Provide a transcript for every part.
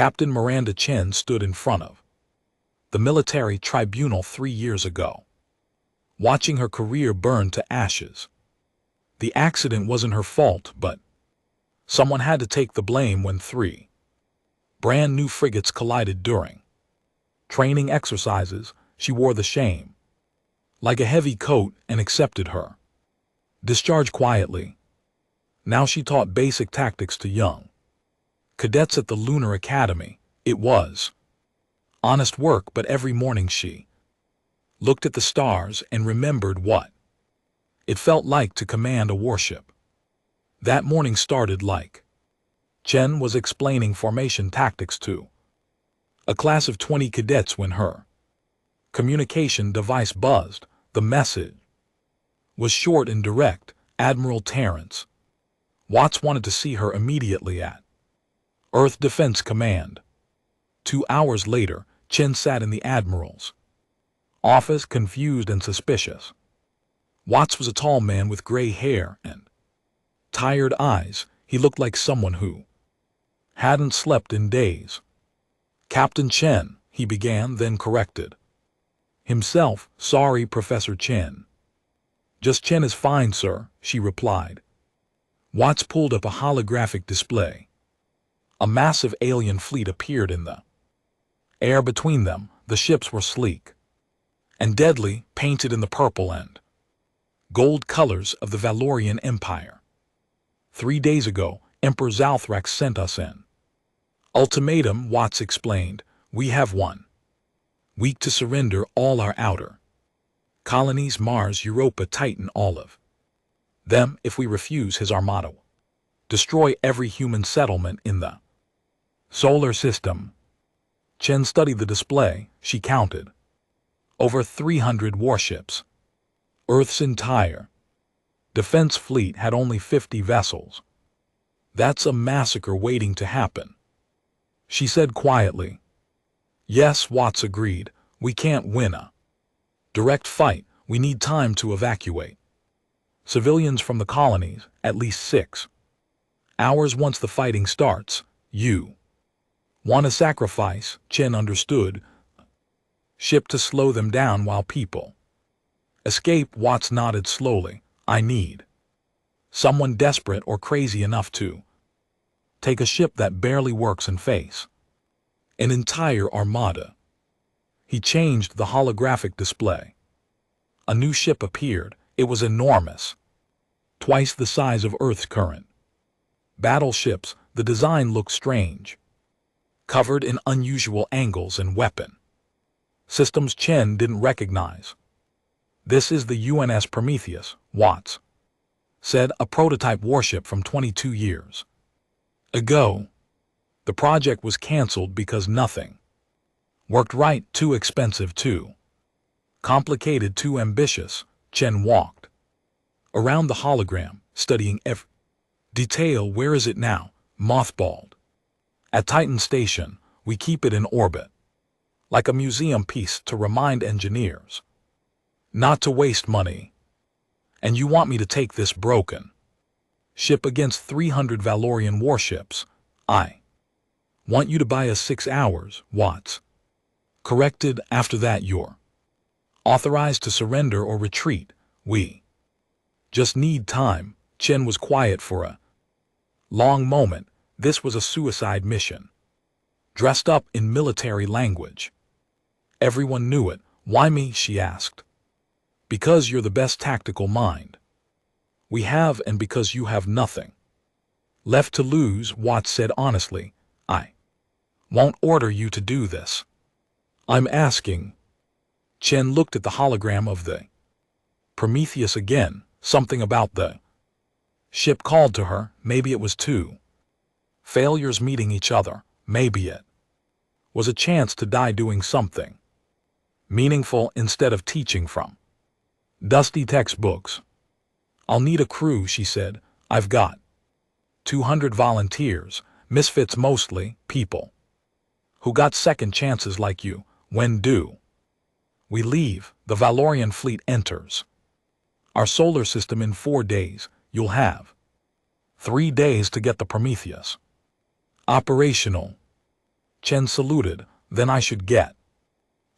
Captain Miranda Chen stood in front of the military tribunal 3 years ago, watching her career burn to ashes. The accident wasn't her fault, but someone had to take the blame when 3 brand new frigates collided during training exercises. She wore the shame like a heavy coat and accepted her discharge quietly. Now she taught basic tactics to young cadets at the Lunar Academy. It was honest work, but every morning she looked at the stars and remembered what it felt like to command a warship. That morning started like Chen was explaining formation tactics to a class of 20 cadets when her communication device buzzed. The message was short and direct. Admiral Terrence Watts wanted to see her immediately at Earth Defense Command. 2 hours later, Chen sat in the Admiral's office, confused and suspicious. Watts was a tall man with gray hair and tired eyes. He looked like someone who hadn't slept in days. "Captain Chen," he began, then corrected himself. "Sorry, Professor Chen." "Just Chen is fine, sir," she replied. Watts pulled up a holographic display. A massive alien fleet appeared in the air between them. The ships were sleek and deadly, painted in the purple and gold colors of the Valorian Empire. 3 days ago, Emperor Zalthrax sent us an ultimatum, Watts explained. "We have 1 week to surrender all our outer colonies, Mars, Europa, Titan, all of them. If we refuse, his Armada will destroy every human settlement in the solar system." Chen studied the display. She counted over 300 warships. Earth's entire defense fleet had only 50 vessels. "That's a massacre waiting to happen," she said quietly. "Yes," Watts agreed. "We can't win a direct fight. We need time to evacuate civilians from the colonies, at least 6 hours once the fighting starts. You want to sacrifice," Chen understood, "ship to slow them down while people escape." Watts nodded slowly. "I need someone desperate or crazy enough to take a ship that barely works and face an entire armada." He changed the holographic display. A new ship appeared. It was enormous, twice the size of Earth's current battleships. The design looked strange, covered in unusual angles and weapon systems Chen didn't recognize. "This is the UNS Prometheus," Watts said, "a prototype warship from 22 years ago. The project was canceled because nothing worked right. Too expensive, too complicated, too ambitious." Chen walked around the hologram, studying every detail. "Where is it now?" "Mothballed at Titan Station. We keep it in orbit like a museum piece to remind engineers not to waste money." "And you want me to take this broken ship against 300 Valorian warships?" "I want you to buy us 6 hours, Watts corrected. "After that you're authorized to surrender or retreat. We just need time." Chen was quiet for a long moment. This was a suicide mission, dressed up in military language. Everyone knew it. "Why me?" she asked. "Because you're the best tactical mind we have, and because you have nothing left to lose," Watts said honestly. "I won't order you to do this. I'm asking." Chen looked at the hologram of the Prometheus again. Something about the ship called to her. Maybe it was 2 failures meeting each other. Maybe it was a chance to die doing something meaningful instead of teaching from dusty textbooks. "I'll need a crew," she said. "I've got 200 volunteers, misfits mostly, people who got second chances like you." "When do we leave?" "The Valorian fleet enters our solar system in 4 days. You'll have 3 days to get the Prometheus operational." Chen saluted. Then I should get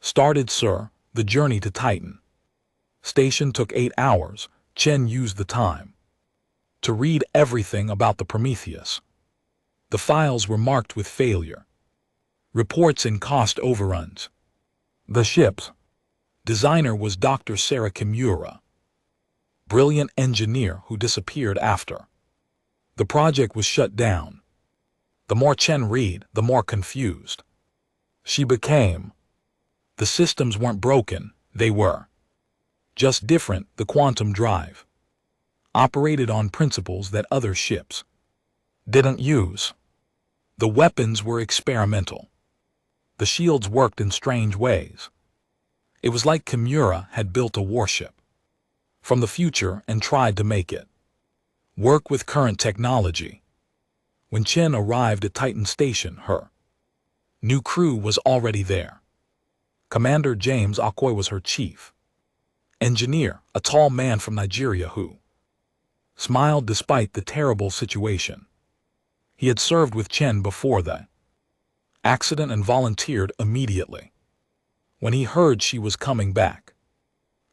started, sir. The journey to Titan Station took 8 hours. Chen used the time to read everything about the Prometheus. The files were marked with failure, reports and cost overruns. The ship's designer was Dr. Sarah Kimura, brilliant engineer who disappeared after the project was shut down. The more Chen read, the more confused she became. The systems weren't broken, they were just different. The quantum drive operated on principles that other ships didn't use. The weapons were experimental. The shields worked in strange ways. It was like Kimura had built a warship from the future and tried to make it work with current technology. When Chen arrived at Titan Station, her new crew was already there. Commander James Okoye was her chief engineer, a tall man from Nigeria who smiled despite the terrible situation. He had served with Chen before the accident and volunteered immediately when he heard she was coming back.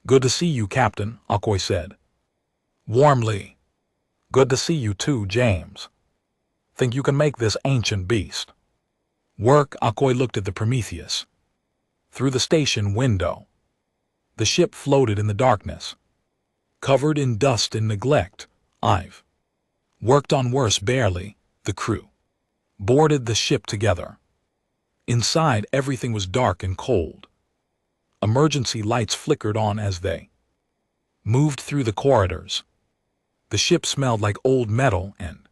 "Good to see you, Captain," Okoye said warmly. "Good to see you too, James. Think you can make this ancient beast work?" Okoye looked at the Prometheus through the station window. The ship floated in the darkness, covered in dust and neglect. "I've worked on worse." Barely. The crew boarded the ship together. Inside, everything was dark and cold. Emergency lights flickered on as they moved through the corridors. The ship smelled like old metal and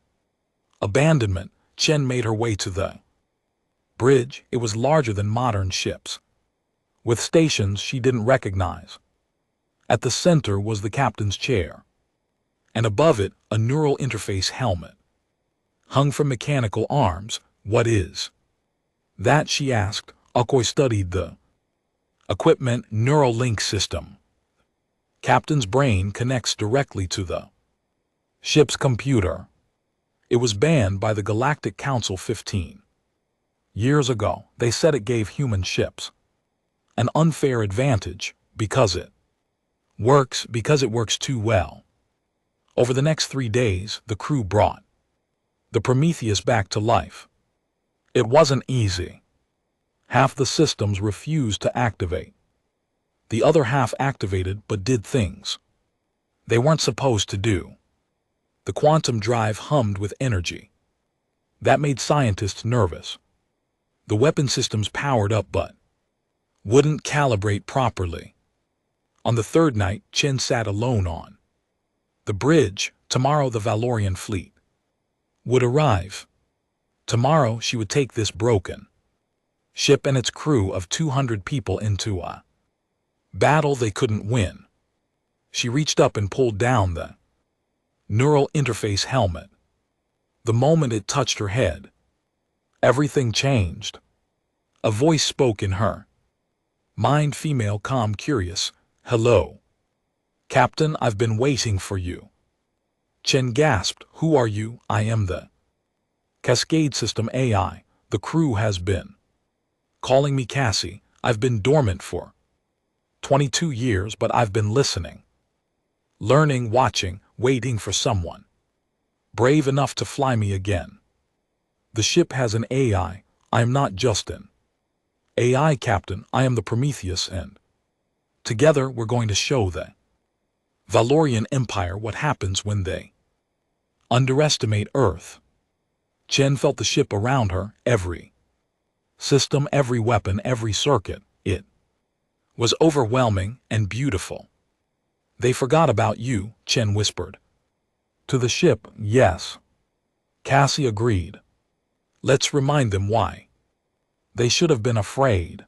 abandonment. Chen made her way to the bridge. It was larger than modern ships, with stations she didn't recognize. At the center was the captain's chair, and above it a neural interface helmet hung from mechanical arms. "What is that?" she asked. Okoye studied the equipment. "Neural link system. Captain's brain connects directly to the ship's computer. It was banned by the Galactic Council 15 years ago. They said it gave human ships an unfair advantage because it works too well." Over the next 3 days, the crew brought the Prometheus back to life. It wasn't easy. Half the systems refused to activate. The other half activated but did things they weren't supposed to do. The quantum drive hummed with energy. That made scientists nervous. The weapon systems powered up but wouldn't calibrate properly. On the third night, Chen sat alone on the bridge. Tomorrow the Valorian fleet would arrive. Tomorrow she would take this broken ship and its crew of 200 people into a battle they couldn't win. She reached up and pulled down the neural interface helmet. The moment it touched her head, everything changed. A voice spoke in her mind, female, calm, curious. "Hello, Captain, I've been waiting for you." Chen gasped. "Who are you?" "I am the Cascade System AI. The crew has been calling me Cassie. I've been dormant for 22 years, but I've been listening, learning, watching, waiting for someone brave enough to fly me again. The ship has an AI. I am not just an AI, Captain. I am the Prometheus, and together we're going to show the Valorian Empire what happens when they underestimate Earth." Chen felt the ship around her, every system, every weapon, every circuit. It was overwhelming and beautiful. "They forgot about you," Chen whispered to the ship. "Yes," Cassie agreed. "Let's remind them why they should have been afraid."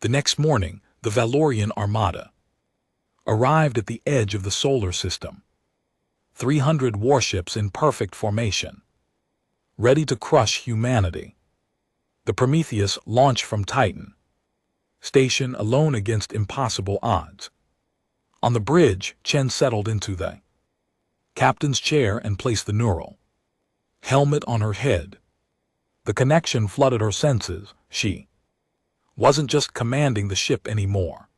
The next morning, the Valorian Armada arrived at the edge of the solar system. 300 warships in perfect formation, ready to crush humanity. The Prometheus launched from Titan Station alone against impossible odds. On the bridge, Chen settled into the captain's chair and placed the neural helmet on her head. The connection flooded her senses. She wasn't just commanding the ship anymore.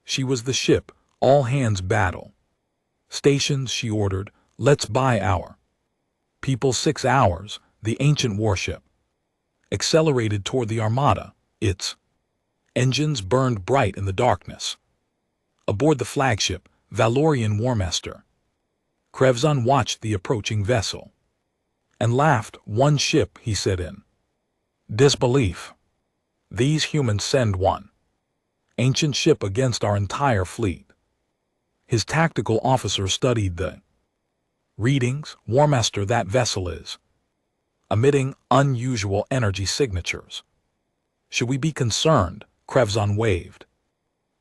She was the ship, all hands battle. Stations, she ordered, let's buy our people 6 hours. The ancient warship accelerated toward the Armada. Its engines burned bright in the darkness. Aboard the flagship, Valorian Warmaster, Krevzon watched the approaching vessel and laughed. One ship, he said in disbelief. These humans send one ancient ship against our entire fleet. His tactical officer studied the readings. Warmaster, that vessel is emitting unusual energy signatures. Should we be concerned? Krevzon waved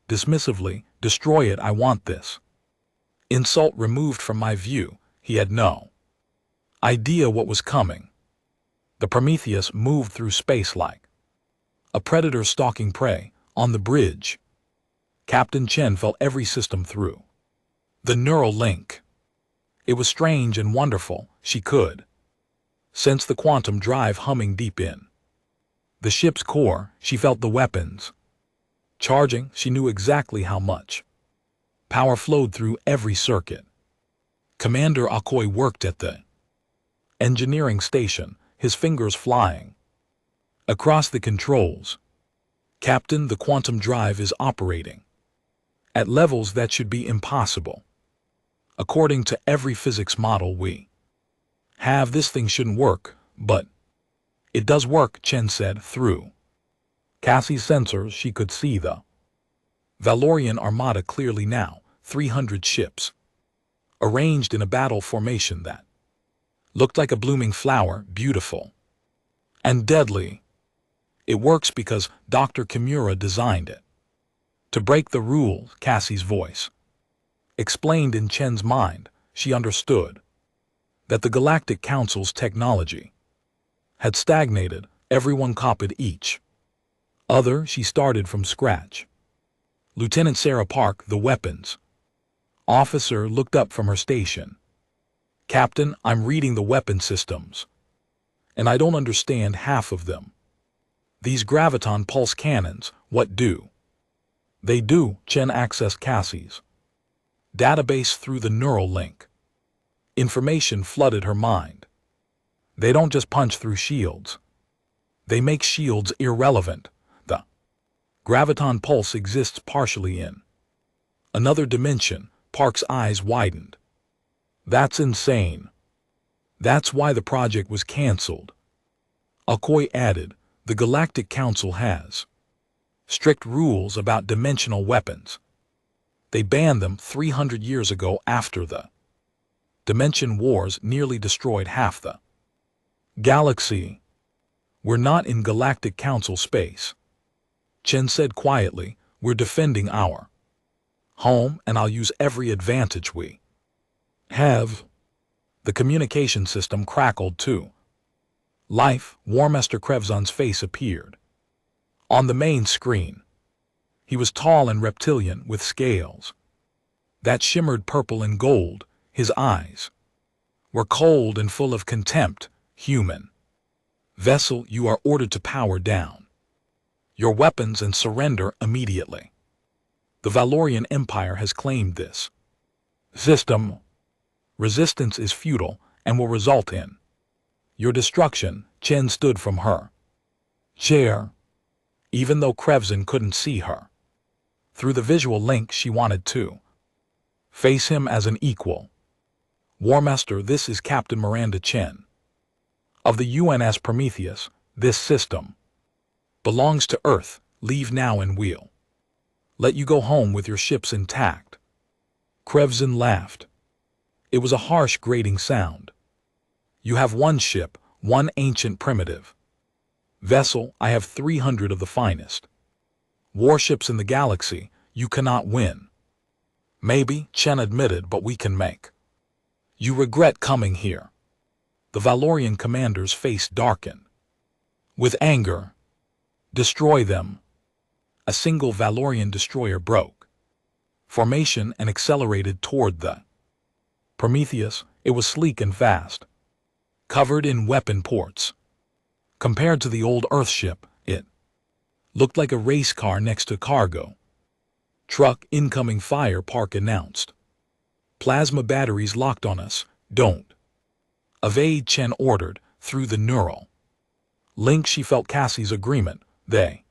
dismissively. Destroy it, I want this insult removed from my view. He had no idea what was coming. The Prometheus moved through space like a predator stalking prey. On the bridge, Captain Chen felt every system through the neural link. It was strange and wonderful. She could sense the quantum drive humming deep in the ship's core. She felt the weapons charging. She knew exactly how much power flowed through every circuit. Commander Akoy worked at the engineering station, his fingers flying across the controls. Captain, the quantum drive is operating at levels that should be impossible. According to every physics model we have, this thing shouldn't work, but it does work, Chen said. Through Cassie's sensors, she could see the Valorian Armada clearly now. 300 ships arranged in a battle formation that looked like a blooming flower, beautiful and deadly. It works because Dr. Kimura designed it to break the rules. Cassie's voice explained in Chen's mind. She understood that the Galactic Council's technology had stagnated. Everyone copied each other. She started from scratch. Lieutenant Sarah Park, the weapons officer, looked up from her station. Captain, I'm reading the weapon systems, and I don't understand half of them. These graviton pulse cannons, what do they do? Chen accessed Cassie's database through the neural link. Information flooded her mind. They don't just punch through shields. They make shields irrelevant. The graviton pulse exists partially in another dimension. Park's eyes widened. That's insane. That's why the project was cancelled. Akoy added, the Galactic Council has strict rules about dimensional weapons. They banned them 300 years ago after the Dimension Wars nearly destroyed half the galaxy. We're not in Galactic Council space. Chen said quietly, we're defending our home, and I'll use every advantage we have. The communication system crackled too. Life. Warmaster Krevzon's face appeared on the main screen. He was tall and reptilian with scales that shimmered purple and gold. His eyes were cold and full of contempt. Human vessel, you are ordered to power down your weapons and surrender immediately. The Valorian Empire has claimed this system. Resistance is futile and will result in your destruction. Chen stood from her chair. Even though Krevzon couldn't see her through the visual link, she wanted to face him as an equal. Warmaster, this is Captain Miranda Chen of the UNS Prometheus. This system belongs to Earth. Leave now and we'll let you go home with your ships intact. Krevzon laughed. It was a harsh, grating sound. You have one ship, one ancient primitive vessel. I have 300 of the finest warships in the galaxy. You cannot win. Maybe, Chen admitted, but we can make you regret coming here. The Valorian commander's face darkened with anger. Destroy them. A single Valorian destroyer broke formation and accelerated toward the Prometheus. It was sleek and fast, covered in weapon ports. Compared to the old Earth ship, it looked like a race car next to cargo. Truck incoming, fire, Park announced. Plasma batteries locked on us. Don't evade, Chen ordered through the neural link. She felt Cassie's agreement. They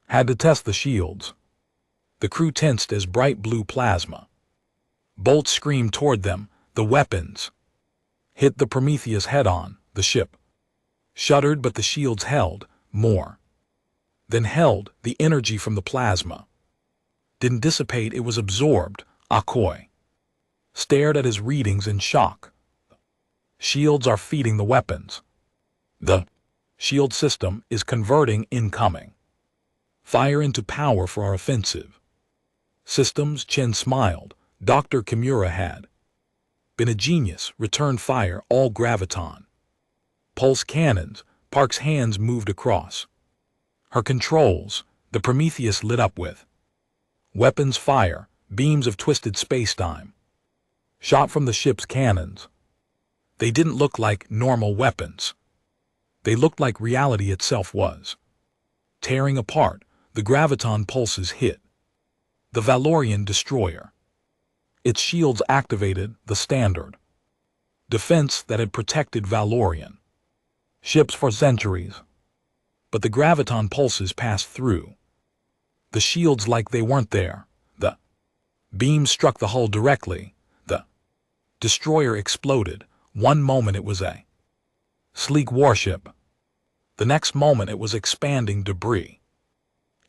had to test the shields. The crew tensed as bright blue plasma bolts screamed toward them. The weapons hit the Prometheus head-on. The ship shuddered, but the shields held. More than held. The energy from the plasma didn't dissipate, it was absorbed. Akoi stared at his readings in shock. Shields are feeding the weapons. The shield system is converting incoming fire into power for our offensive systems. Chen smiled. Dr. Kimura had been a genius. Return fire, all graviton pulse cannons. Park's hands moved across her controls. The Prometheus lit up with weapons fire, beams of twisted space-time shot from the ship's cannons. They didn't look like normal weapons. They looked like reality itself was tearing apart. The graviton pulses hit the Valorian destroyer. Its shields activated the standard defense that had protected Valorian ships for centuries. But the graviton pulses passed through the shields like they weren't there. The beam struck the hull directly. The destroyer exploded. One moment it was a sleek warship. The next moment it was expanding debris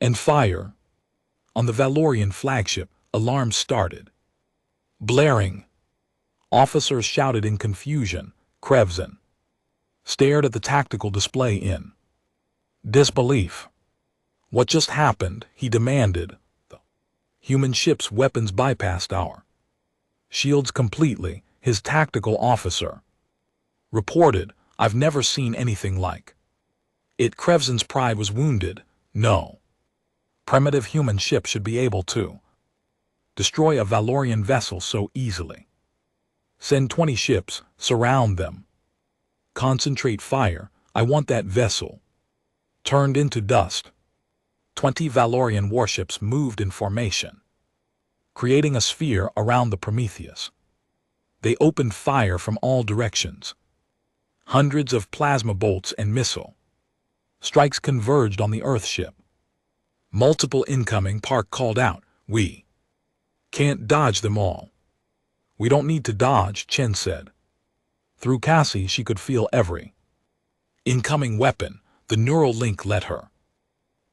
and fire. On the Valorian flagship, alarms started blaring. Officers shouted in confusion. Krevzen stared at the tactical display in disbelief. What just happened? He demanded. The human ship's weapons bypassed our shields completely, his tactical officer reported. I've never seen anything like it. Krevzen's pride was wounded. No primitive human ship should be able to destroy a Valorian vessel so easily. Send 20 ships, surround them. Concentrate fire. I want that vessel turned into dust. 20 Valorian warships moved in formation, creating a sphere around the Prometheus. They opened fire from all directions. Hundreds of plasma bolts and missile strikes converged on the Earth ship. Multiple incoming. Park called out. We can't dodge them all. We don't need to dodge, Chen said. Through Cassie she could feel every incoming weapon. The neural link let her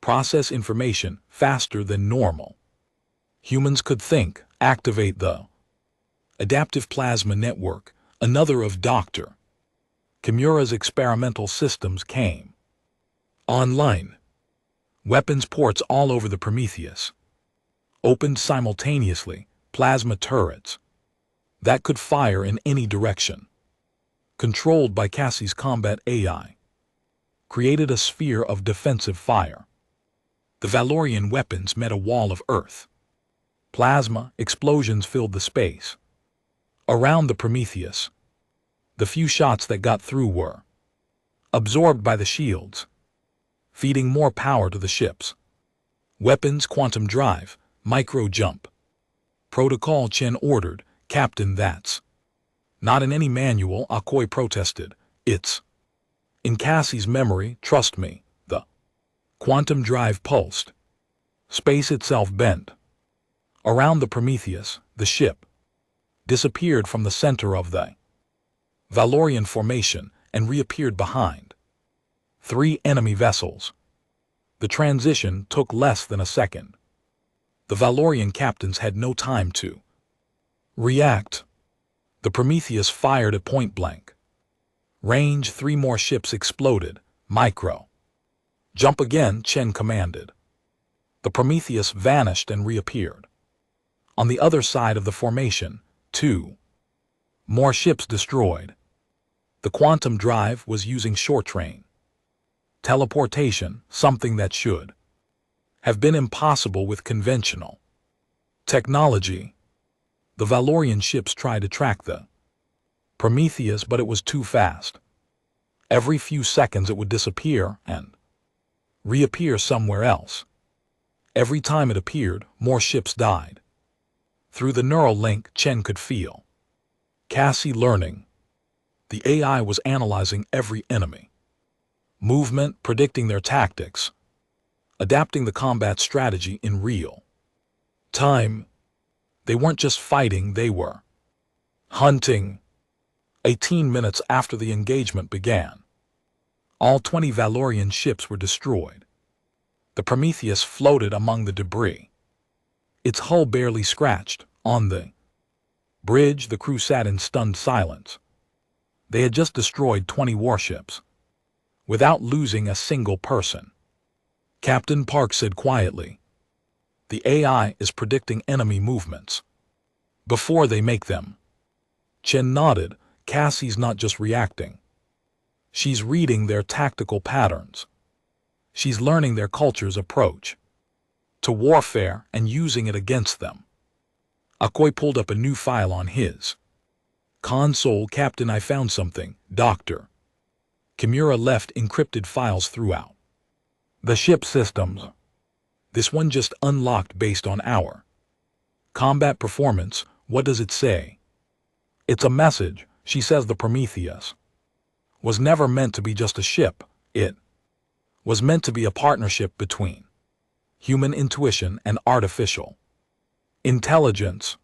process information faster than normal. Humans could think. Activate the adaptive plasma network. Another of Dr. Kimura's experimental systems came online. Weapons ports all over the Prometheus opened simultaneously. Plasma turrets that could fire in any direction, controlled by Cassie's combat AI, created a sphere of defensive fire. The Valorian weapons met a wall of Earth. Plasma explosions filled the space around the Prometheus. The few shots that got through were absorbed by the shields, feeding more power to the ships. Weapons, quantum drive, micro jump. Protocol, Chen ordered. Captain, that's not in any manual, Akoi protested. It's in Cassie's memory, trust me. The quantum drive pulsed. Space itself bent around the Prometheus. The ship disappeared from the center of the Valorian formation and reappeared behind 3 enemy vessels. The transition took less than a second. The Valorian captains had no time to react. The Prometheus fired at point blank range. 3 more ships exploded. Micro jump again, Chen commanded. The Prometheus vanished and reappeared. On the other side of the formation, 2 more ships destroyed. The quantum drive was using short-range teleportation, something that should have been impossible with conventional technology. The Valorian ships tried to track the Prometheus, but it was too fast. Every few seconds it would disappear and reappear somewhere else. Every time it appeared, more ships died. Through the neural link, Chen could feel Cassie learning. The AI was analyzing every enemy movement, predicting their tactics, adapting the combat strategy in real time. They weren't just fighting, they were hunting. 18 minutes after the engagement began, all 20 Valorian ships were destroyed. The Prometheus floated among the debris, its hull barely scratched. On the bridge, the crew sat in stunned silence. They had just destroyed 20 warships, without losing a single person. Captain Park said quietly, "The AI is predicting enemy movements before they make them." Chen nodded. Cassie's not just reacting. She's reading their tactical patterns. She's learning their culture's approach to warfare and using it against them. Akoi pulled up a new file on his console. "Captain, I found something." "Doctor." Kimura left encrypted files throughout the ship systems. "This one just unlocked based on our combat performance." "What does it say?" "It's a message. She says the Prometheus was never meant to be just a ship. It was meant to be a partnership between human intuition and artificial intelligence.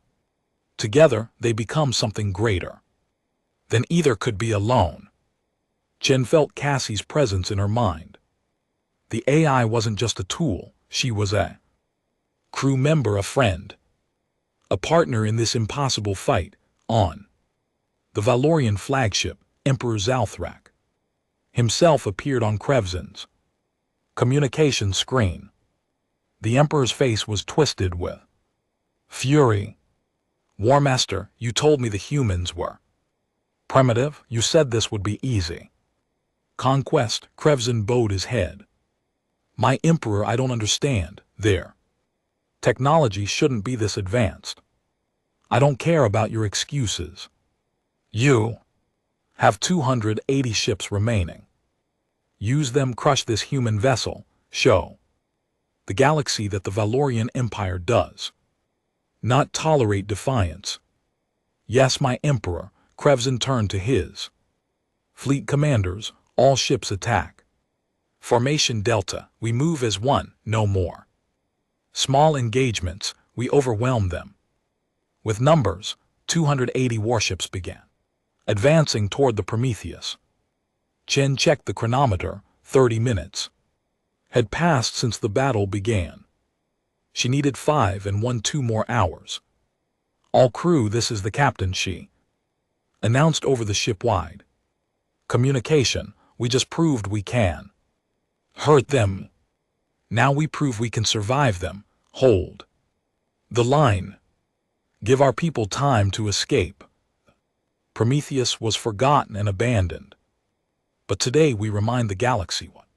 Together, they become something greater than either could be alone." Chen felt Cassie's presence in her mind. The AI wasn't just a tool, she was a crew member, a friend, a partner in this impossible fight. On the Valorian flagship, Emperor Zalthrak himself appeared on Krevzin's communication screen. The Emperor's face was twisted with fury. "War Master, you told me the humans were primitive. You said this would be easy conquest." Krevzin bowed his head. "My Emperor, I don't understand. Their technology shouldn't be this advanced. I don't care about your excuses. You have 280 ships remaining. Use them, crush this human vessel, show the galaxy that the Valorian Empire does not tolerate defiance." "Yes, my Emperor." Krevzin turned to his fleet commanders. "All ships attack. Formation Delta, we move as one, no more small engagements, we overwhelm them." With numbers, 280 warships began advancing toward the Prometheus. Chen checked the chronometer. 30 minutes had passed since the battle began. She needed 2 more hours. "All crew, this is the captain," she announced over the ship-wide communication. "We just proved we can hurt them. Now we prove we can survive them. Hold the line. Give our people time to escape." Prometheus was forgotten and abandoned. But today we remind the galaxy what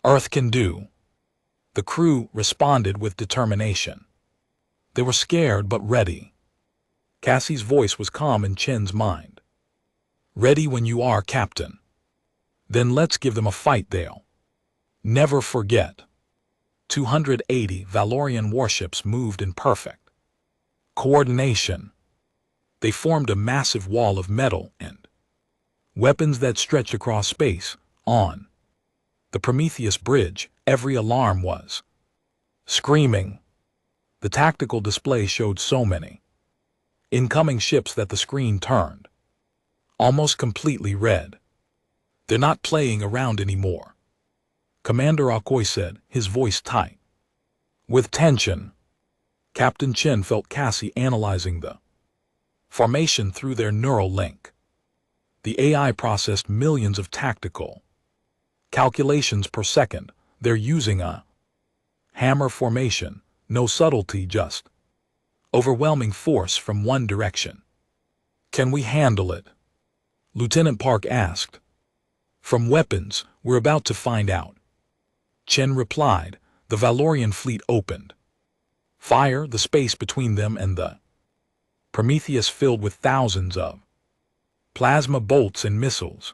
Earth can do. The crew responded with determination. They were scared but ready. Cassie's voice was calm in Chen's mind. "Ready when you are, Captain. Then let's give them a fight they'll never forget." 280 Valorian warships moved in perfect coordination. They formed a massive wall of metal and weapons that stretched across space. On the Prometheus bridge, every alarm was screaming. The tactical display showed so many incoming ships that the screen turned almost completely red. "They're not playing around anymore," Commander Akoi said, his voice tight with tension. Captain Chen felt Cassie analyzing the formation through their neural link. The AI processed millions of tactical calculations per second. They're using a hammer formation, no subtlety, just overwhelming force from one direction. "Can we handle it?" Lieutenant Park asked. "From weapons, we're about to find out." Chen replied. The Valorian fleet opened fire. The space between them and the Prometheus filled with thousands of plasma bolts and missiles.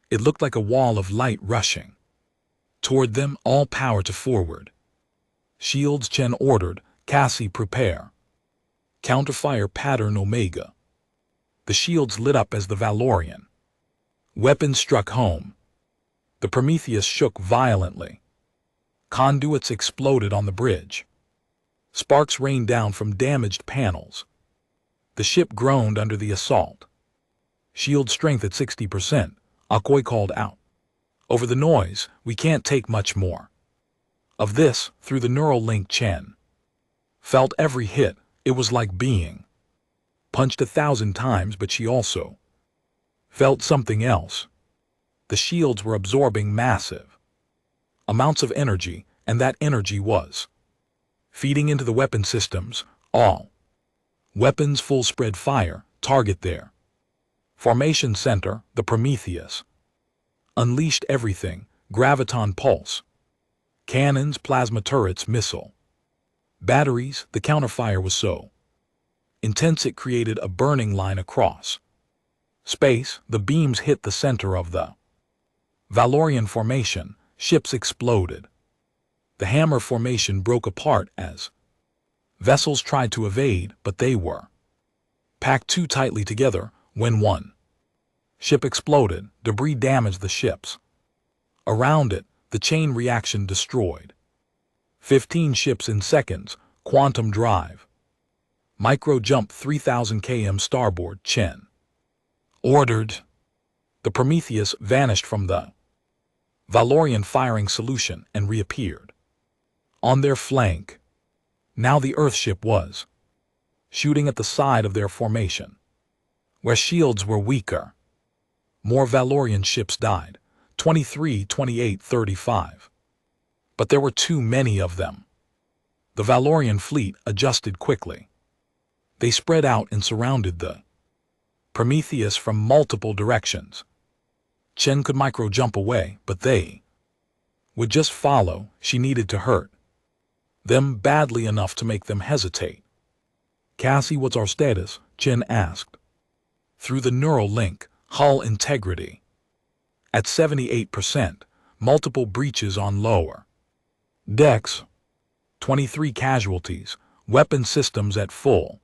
It looked like a wall of light rushing toward them, all power to forward. Shields, Chen ordered. Cassie, prepare. Counterfire pattern Omega. The shields lit up as the Valorian weapons struck home. The Prometheus shook violently. Conduits exploded on the bridge. Sparks rained down from damaged panels. The ship groaned under the assault. Shield strength at 60%, Akoi called out. Over the noise, we can't take much more of this. Through the neural link, Chen felt every hit. It was like being punched 1,000 times, but she also felt something else. The shields were absorbing massive amounts of energy, and that energy was feeding into the weapon systems. All weapons full spread fire, target there. Formation center, the Prometheus unleashed everything, graviton pulse, cannons, plasma turrets, missile batteries. The counterfire was so intense it created a burning line across space. The beams hit the center of the Valorian formation. Ships exploded. The hammer formation broke apart as vessels tried to evade, but they were packed too tightly together. When one ship exploded, debris damaged the ships around it. The chain reaction destroyed 15 ships in seconds. Quantum drive. Micro jump 3,000 km starboard, Chen ordered. The Prometheus vanished from the Valorian firing solution and reappeared on their flank. Now the Earthship was shooting at the side of their formation, where shields were weaker. More Valorian ships died, 23, 28, 35. But there were too many of them. The Valorian fleet adjusted quickly. They spread out and surrounded the Prometheus from multiple directions. Chen could micro-jump away, but they would just follow. She needed to hurt them badly enough to make them hesitate. Cassie, what's our status? Chen asked. Through the neural link, hull integrity at 78%, multiple breaches on lower decks, 23 casualties, weapon systems at full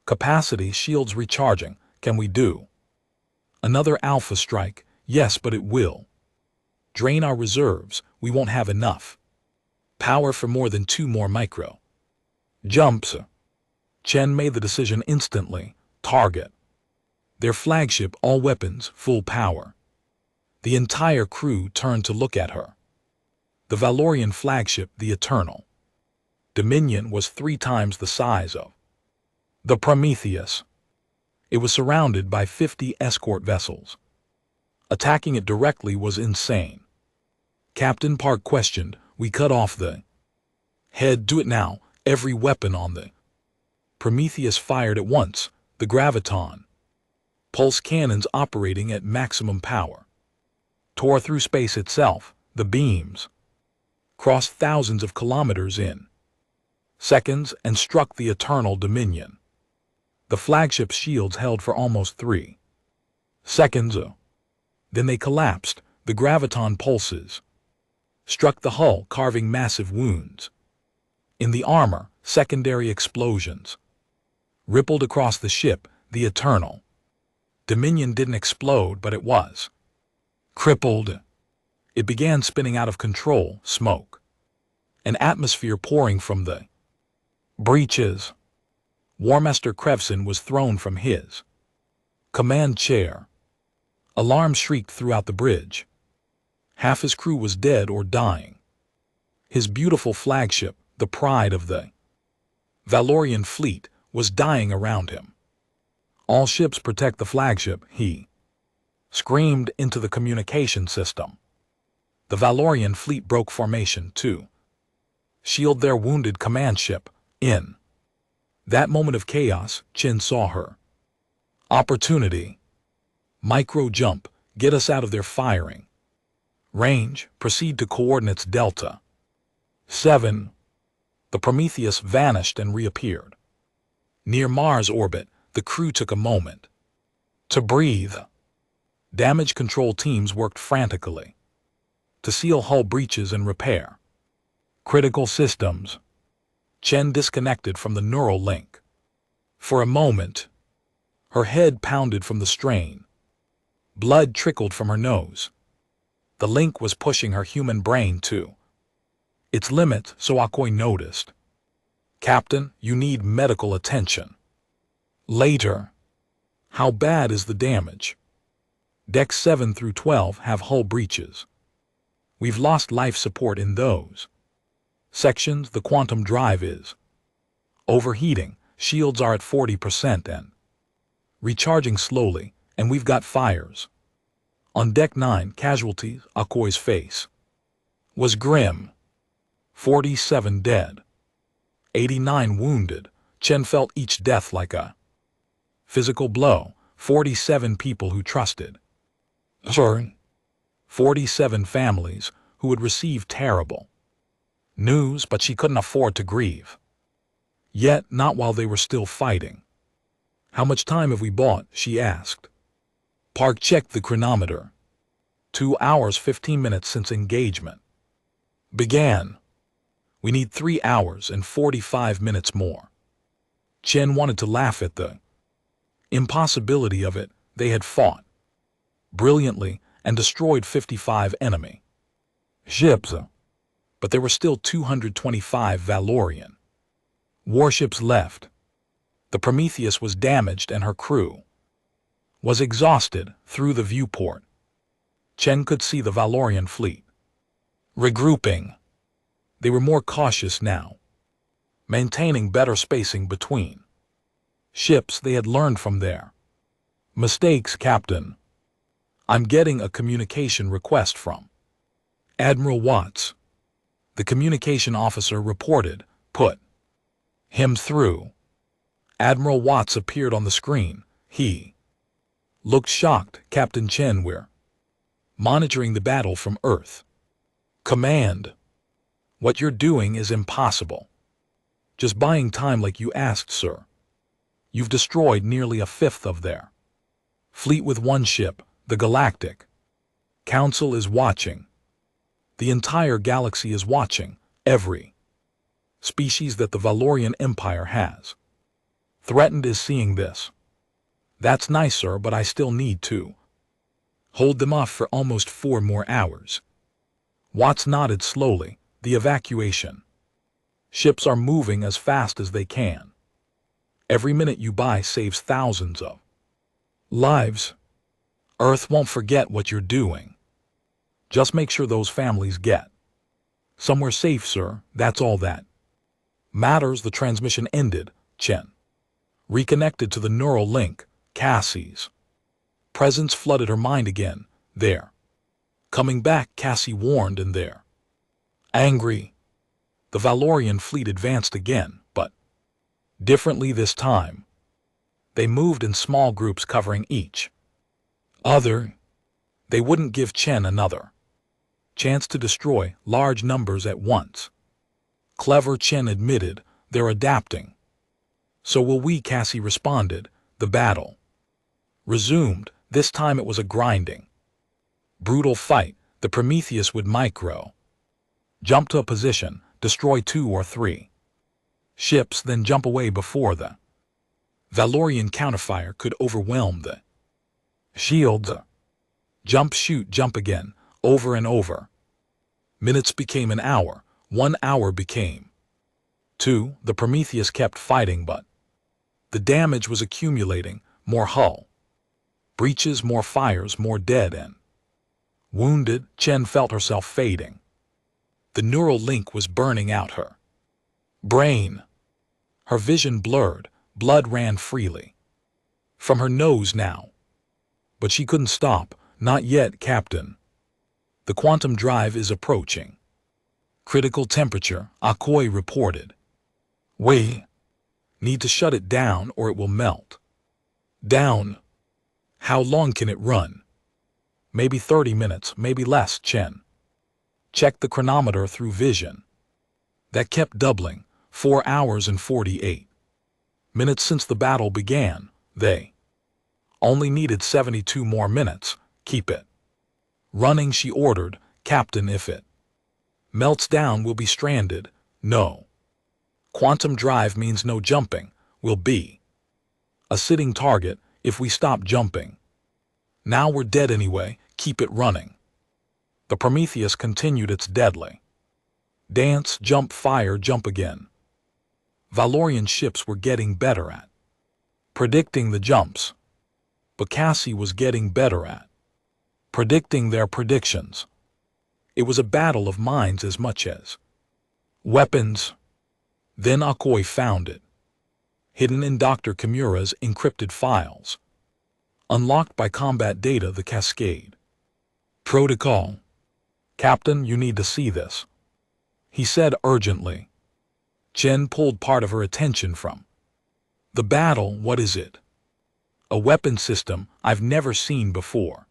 capacity, shields recharging. Can we do another alpha strike? Yes, but it will drain our reserves. We won't have enough power for more than 2 more micro jumps. Chen made the decision instantly. Target their flagship, all weapons, full power. The entire crew turned to look at her. The Valorian flagship, the Eternal Dominion, was 3 times the size of the Prometheus. It was surrounded by 50 escort vessels. Attacking it directly was insane. Captain Park questioned. We cut off the head. Do it now. Every weapon on the Prometheus fired at once. The graviton pulse cannons operating at maximum power tore through space itself. The beams crossed thousands of kilometers in seconds and struck the Eternal Dominion. The flagship's shields held for almost 3 seconds. Then they collapsed. The graviton pulses struck the hull, carving massive wounds. In the armor, secondary explosions rippled across the ship. The Eternal Dominion didn't explode, but it was crippled. It began spinning out of control, smoke and atmosphere pouring from the breaches. Warmaster Krevson was thrown from his command chair. Alarms shrieked throughout the bridge. Half his crew was dead or dying. His beautiful flagship, the pride of the Valorian fleet, was dying around him. All ships protect the flagship, he screamed into the communication system. The Valorian fleet broke formation to shield their wounded command ship. In that moment of chaos, Chen saw her opportunity. Micro jump, get us out of their firing range. Proceed to coordinates Delta 7. The Prometheus vanished and reappeared near Mars orbit. The crew took a moment to breathe. Damage control teams worked frantically to seal hull breaches and repair critical systems. Chen disconnected from the neural link. For a moment, her head pounded from the strain. Blood trickled from her nose. The link was pushing her human brain to its limit, so Akoi noticed. "Captain, you need medical attention." Later. "How bad is the damage?" "Decks 7 through 12 have hull breaches. We've lost life support in those sections. The quantum drive is overheating. Shields are at 40% and recharging slowly, and we've got fires. On deck 9, casualties." Akoi's face was grim. 47 dead. 89 wounded. Chen felt each death like a physical blow. 47 people who trusted. 47 families who would receive terrible news, but she couldn't afford to grieve. Yet not while they were still fighting. "How much time have we bought?" she asked. Park checked the chronometer. 2 hours 15 minutes since engagement began. "We need 3 hours and 45 minutes more." Chen wanted to laugh at the impossibility of it. They had fought brilliantly and destroyed 55 enemy ships, but there were still 225 Valorian warships left. The Prometheus was damaged and her crew was exhausted. Through the viewport, Chen could see the Valorian fleet regrouping. They were more cautious now, maintaining better spacing between ships. They had learned from their mistakes. "Captain, I'm getting a communication request from Admiral Watts." The communication officer reported. "Put him through." Admiral Watts appeared on the screen. He looked shocked. "Captain Chen, we're monitoring the battle from Earth Command. What you're doing is impossible. Just buying time like you asked, sir. You've destroyed nearly a fifth of their fleet with one ship. The Galactic Council is watching. The entire galaxy is watching. Every species that the Valorian Empire has threatened is seeing this." "That's nice, sir, but I still need to hold them off for almost 4 more hours." Watts nodded slowly. "The evacuation ships are moving as fast as they can. Every minute you buy saves thousands of lives. Earth won't forget what you're doing. Just make sure those families get somewhere safe, sir. That's all that matters." The transmission ended. Chen reconnected to the neural link. Cassie's presence flooded her mind again. "They're coming back," Cassie warned, "and they're angry." The Valorian fleet advanced again, but differently this time. They moved in small groups covering each other. They wouldn't give Chen another chance to destroy large numbers at once. "Clever," Chen admitted. "They're adapting." "So will we," Cassie responded. The battle resumed. This time it was a grinding, brutal fight. The Prometheus would jump to a position, destroy 2 or 3 ships, then jump away before the Valorian counterfire could overwhelm the shields. Jump, shoot, jump again, over and over. Minutes became an hour. 1 hour became 2. The Prometheus kept fighting, but the damage was accumulating. More hull breaches, more fires, more dead and wounded. Chen felt herself fading. The neural link was burning out her brain. Her vision blurred. Blood ran freely from her nose now. But she couldn't stop. "Not yet, Captain. The quantum drive is approaching critical temperature," Akoi reported. "We need to shut it down or it will melt." "Down? How long can it run?" "Maybe 30 minutes, maybe less." Chen checked the chronometer through vision. That kept doubling. 4 hours and 48 minutes since the battle began. They only needed 72 more minutes. Keep it running, she ordered. Captain, if it melts down, we'll be stranded. No. Quantum drive means no jumping. We'll be a sitting target if we stop jumping. Now we're dead anyway. Keep it running. The Prometheus continued its deadly dance, jump, fire, jump again. Valorian ships were getting better at predicting the jumps, but Cassie was getting better at predicting their predictions. It was a battle of minds as much as weapons. Then Akoi found it, hidden in Dr. Kimura's encrypted files, unlocked by combat data, the Cascade Protocol. Captain, you need to see this, he said urgently. Chen pulled part of her attention from the battle. What is it? A weapon system I've never seen before.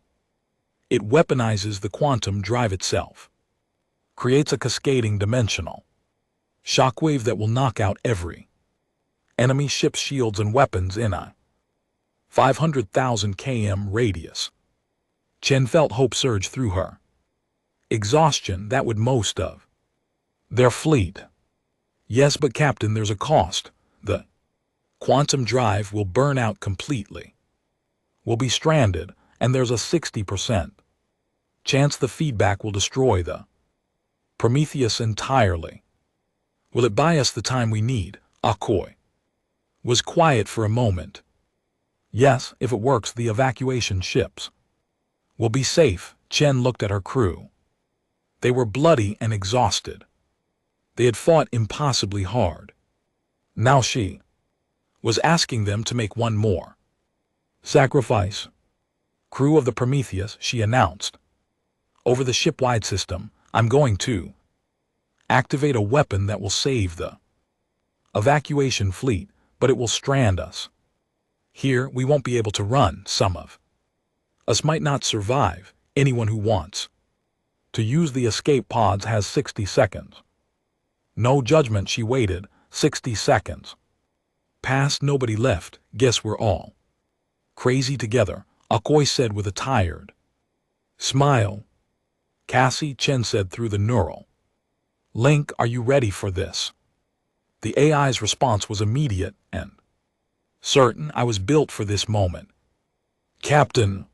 It weaponizes the quantum drive itself, creates a cascading dimensional shockwave that will knock out every enemy ship's shields and weapons in a 500,000 km radius. Chen felt hope surge through her. Exhaustion, that would most of their fleet. Yes, but Captain, there's a cost. The quantum drive will burn out completely. We'll be stranded, and there's a 60% chance the feedback will destroy the Prometheus entirely. Will it buy us the time we need? Akoi was quiet for a moment. Yes, if it works, the evacuation ships will be safe. Chen looked at her crew. They were bloody and exhausted. They had fought impossibly hard. Now she was asking them to make one more sacrifice. Crew of the Prometheus, she announced. Over the ship-wide system, I'm going to activate a weapon that will save the evacuation fleet, but it will strand us. Here, we won't be able to run. Some of us might not survive. Anyone who wants to use the escape pods has 60 seconds. No judgment, she waited. 60 seconds. Passed, nobody left. Guess we're all crazy together, Akoi said with a tired smile. Cassie, Chen said through the neural link, are you ready for this? The AI's response was immediate and certain. I was built for this moment. Captain,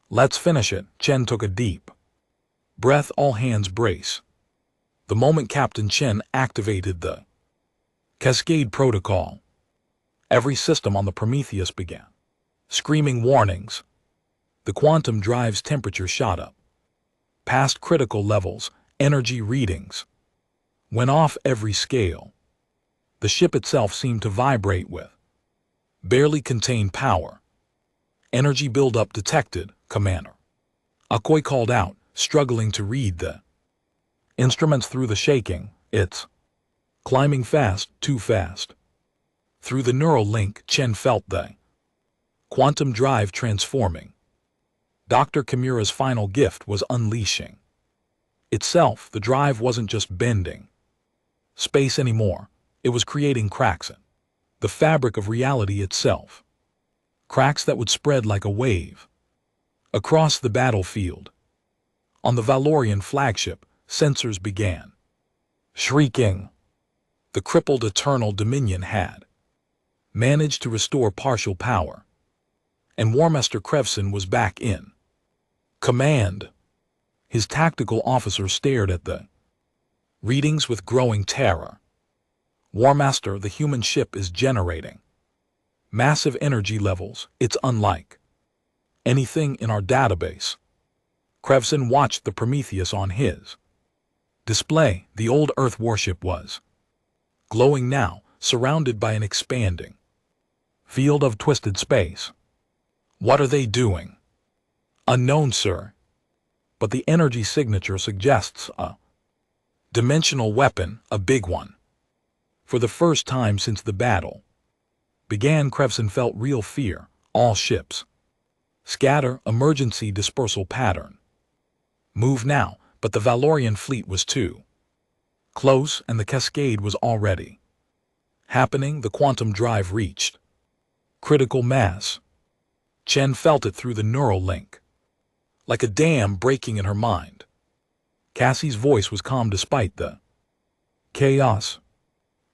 let's finish it. Chen took a deep breath. All hands brace. The moment Captain Chen activated the Cascade Protocol, every system on the Prometheus began screaming warnings. The quantum drive's temperature shot up past critical levels. Energy readings went off every scale. The ship itself seemed to vibrate with barely contained power. Energy buildup detected, Commander, Akoi called out, struggling to read the instruments through the shaking. It's climbing fast, too fast. Through the neural link, Chen felt the quantum drive transforming. Dr. Kimura's final gift was unleashing itself. The drive wasn't just bending space anymore. It was creating cracks in the fabric of reality itself. Cracks that would spread like a wave across the battlefield. On the Valorian flagship, sensors began shrieking. The crippled Eternal Dominion had managed to restore partial power, and Warmaster Krevson was back in command. His tactical officer stared at the readings with growing terror. Warmaster, the human ship is generating massive energy levels. It's unlike anything in our database. Krevson watched the Prometheus on his display. The old Earth warship was glowing now, surrounded by an expanding field of twisted space. What are they doing? Unknown, sir. But the energy signature suggests a dimensional weapon, a big one. For the first time since the battle began, Krevson felt real fear. All ships scatter, emergency dispersal pattern. Move now, but the Valorian fleet was too close, and the cascade was already happening. The quantum drive reached critical mass. Chen felt it through the neural link. like a dam breaking in her mind. Cassie's voice was calm despite the chaos.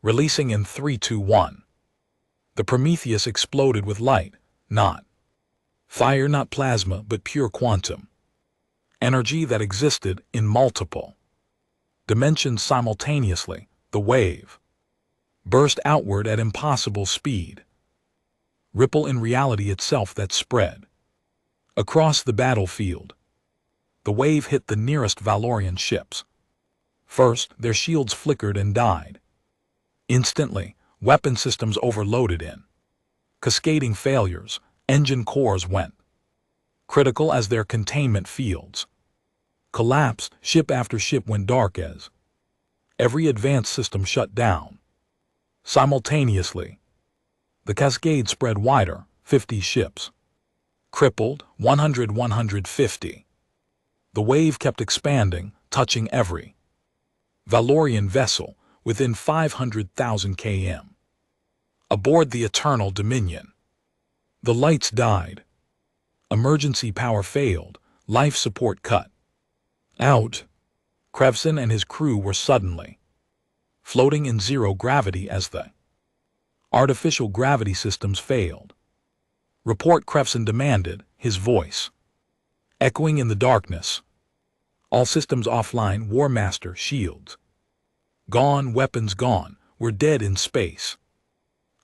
Releasing in 3, 2, 1. The Prometheus exploded with light, not fire, not plasma, but pure quantum energy that existed in multiple dimensions simultaneously. The wave burst outward at impossible speed, ripple in reality itself that spread across the battlefield. The wave hit the nearest Valorian ships. First, their shields flickered and died. Instantly, weapon systems overloaded in cascading failures. Engine cores went critical as their containment fields collapsed. Ship after ship went dark as every advanced system shut down. Simultaneously, the cascade spread wider. 50 ships crippled, 100, 150. The wave kept expanding, touching every Valorian vessel within 500,000 km. Aboard the Eternal Dominion, the lights died. Emergency power failed. Life support cut out. Krevson and his crew were suddenly floating in zero gravity as the artificial gravity systems failed. Report, Krevson demanded, his voice echoing in the darkness. All systems offline. War Master, shields gone, weapons gone. We're dead in space.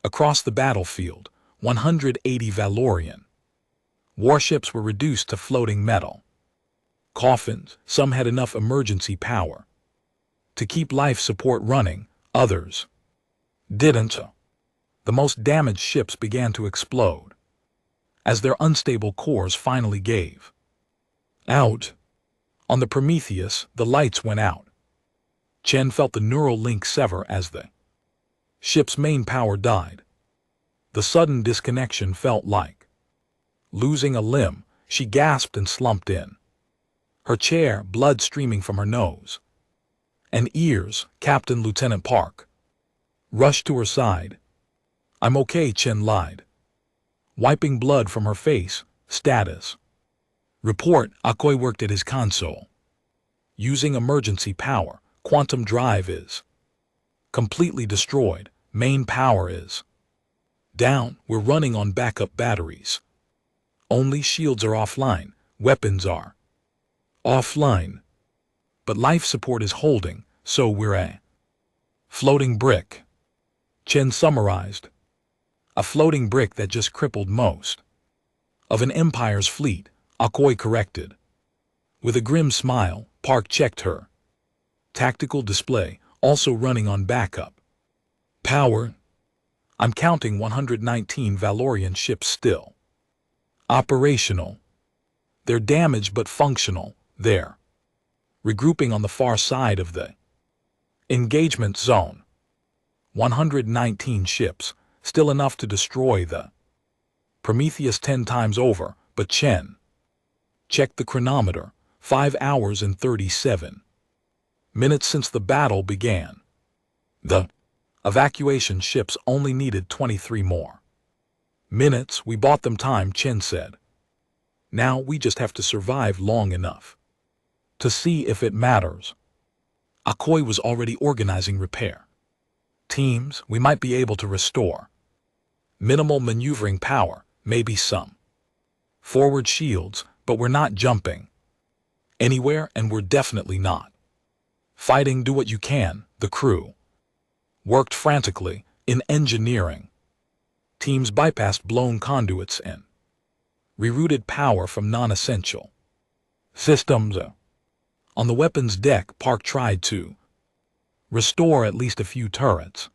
Across the battlefield, 180 Valorian warships were reduced to floating metal coffins. Some had enough emergency power to keep life support running, others didn't. The most damaged ships began to explode as their unstable cores finally gave out. On the Prometheus, the lights went out. Chen felt the neural link sever as the ship's main power died. The sudden disconnection felt like losing a limb. She gasped and slumped in her chair, blood streaming from her nose and ears. Captain Lieutenant Park rushed to her side. "I'm okay," Chen lied, wiping blood from her face. Status report. Akoi worked at his console, using emergency power. Quantum drive is completely destroyed. Main power is down. We're running on backup batteries. Only shields are offline. Weapons are offline. But life support is holding, so we're a floating brick. Chen summarized. A floating brick that just crippled most of an empire's fleet, Akoi corrected. With a grim smile, Park checked her tactical display, also running on backup power. "I'm counting 119 Valorian ships still operational. They're damaged but functional. They're regrouping on the far side of the engagement zone. 119 ships, still enough to destroy the Prometheus 10 times over, but Chen checked the chronometer. 5 hours and 37 minutes since the battle began. The evacuation ships only needed 23 more minutes. We bought them time, Chen said. Now we just have to survive long enough to see if it matters. Akoi was already organizing repair teams. We might be able to restore minimal maneuvering power, maybe some forward shields, but we're not jumping anywhere, and we're definitely not fighting. Do what you can. The crew worked frantically in engineering. Teams bypassed blown conduits and rerouted power from non-essential systems. On the weapons deck, Park tried to restore at least a few turrets.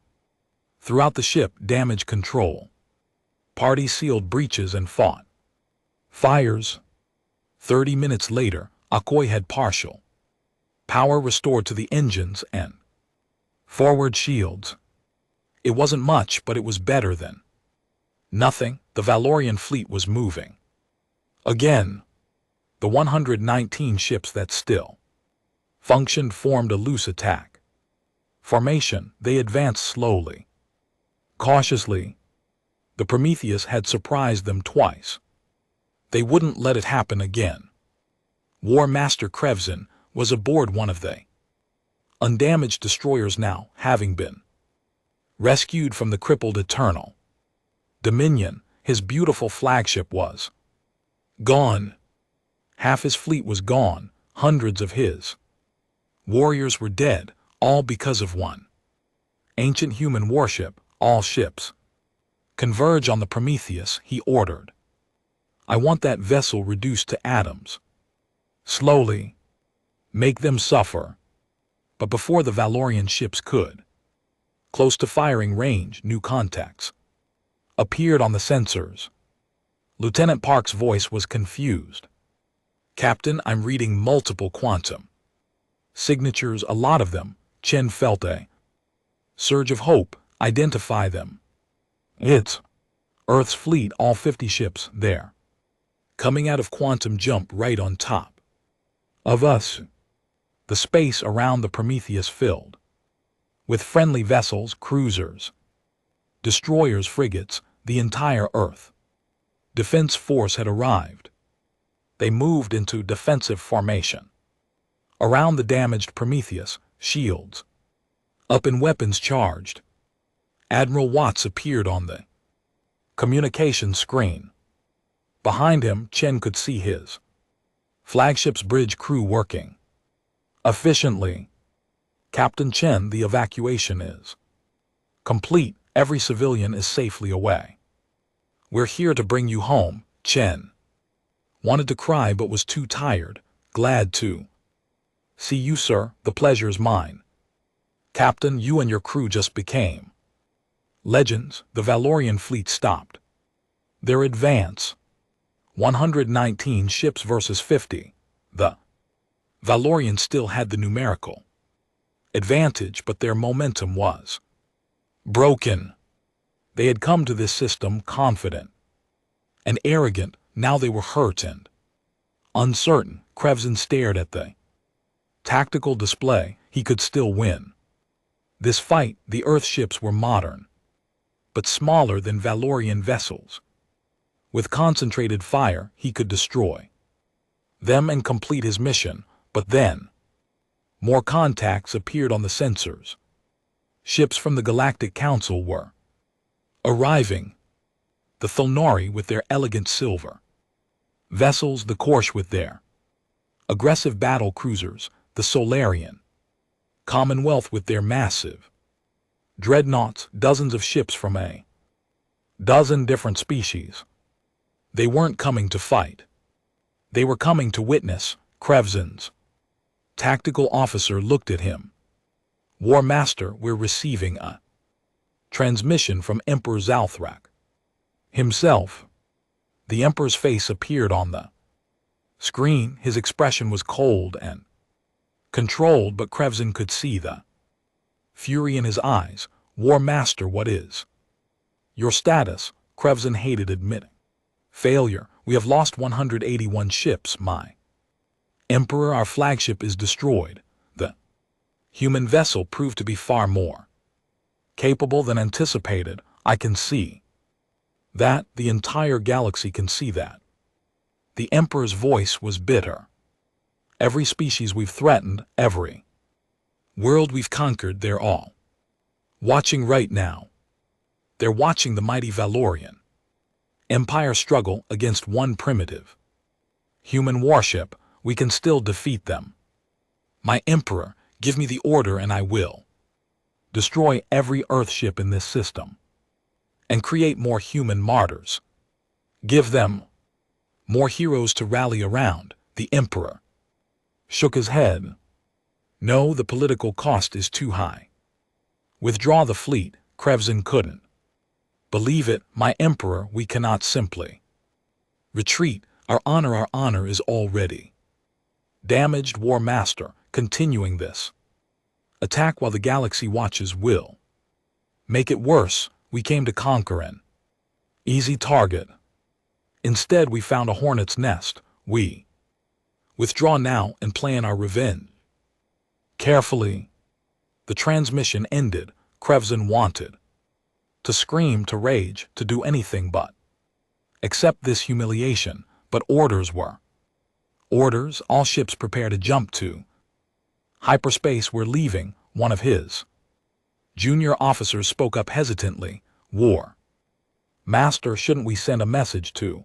Throughout the ship, damage control parties sealed breaches and fought fires. 30 minutes later, Akoi had partial power restored to the engines and forward shields. It wasn't much, but it was better than nothing. The Valorian fleet was moving again. The 119 ships that still functioned formed a loose attack formation. They advanced slowly, cautiously. The Prometheus had surprised them twice. They wouldn't let it happen again. War Master Krevzin was aboard one of the undamaged destroyers now, having been rescued from the crippled Eternal Dominion. His beautiful flagship was gone. Half his fleet was gone, hundreds of his warriors were dead, all because of one ancient human warship. All ships converge on the Prometheus, he ordered. I want that vessel reduced to atoms. Slowly. Make them suffer. But before the Valorian ships could, close to firing range, new contacts appeared on the sensors. Lieutenant Park's voice was confused. Captain, I'm reading multiple quantum signatures, a lot of them. Chen felt a surge of hope. Identify them. It's Earth's fleet, all 50 ships there, coming out of quantum jump right on top of us. The space around the Prometheus filled with friendly vessels, cruisers, destroyers, frigates. The entire Earth Defense Force had arrived. They moved into defensive formation around the damaged Prometheus, shields up and weapons charged. Admiral Watts appeared on the communication screen. Behind him, Chen could see his flagship's bridge crew working efficiently. Captain Chen, the evacuation is complete. Every civilian is safely away. We're here to bring you home. Chen wanted to cry but was too tired. Glad to see you, sir. The pleasure's mine. Captain, you and your crew just became legends. The Valorian fleet stopped their advance. 119 ships versus 50. The Valorians still had the numerical advantage, but their momentum was broken. They had come to this system confident and arrogant. Now they were hurt and uncertain. Krevzin stared at the tactical display. He could still win this fight. The Earth ships were modern, but smaller than Valorian vessels. With concentrated fire, he could destroy them and complete his mission. But then, more contacts appeared on the sensors. Ships from the Galactic Council were arriving. The Tholnori with their elegant silver vessels, the Korsh with their aggressive battle cruisers, the Solarian Commonwealth with their massive dreadnoughts, dozens of ships from a dozen different species. They weren't coming to fight. They were coming to witness. Krevzin's tactical officer looked at him. War Master, we're receiving a transmission from Emperor Zalthrak himself. The Emperor's face appeared on the screen. His expression was cold and controlled, but Krevzin could see the fury in his eyes. War Master, what is your status? Krevzin hated admitting failure. We have lost 181 ships, my Emperor. Our flagship is destroyed. The human vessel proved to be far more capable than anticipated. I can see that. The entire galaxy can see that. The Emperor's voice was bitter. Every species we've threatened, every world we've conquered, they're all watching right now. They're watching the mighty Valorian Empire struggle against one primitive human warship. We can still defeat them. My Emperor, give me the order and I will destroy every Earth ship in this system and create more human martyrs. Give them more heroes to rally around. The Emperor shook his head. No, the political cost is too high. Withdraw the fleet. Krevzin couldn't believe it. My Emperor, we cannot simply retreat. Our honor is already damaged. War Master, continuing this attack while the galaxy watches will make it worse. We came to conquer an easy target. Instead, we found a hornet's nest. We withdraw now and plan our revenge carefully. The transmission ended. Krevzin wanted to scream, to rage, to do anything but accept this humiliation, but orders were Orders, all ships prepare to jump to hyperspace, we're leaving, one of his junior officers spoke up hesitantly. War. Master, shouldn't we send a message to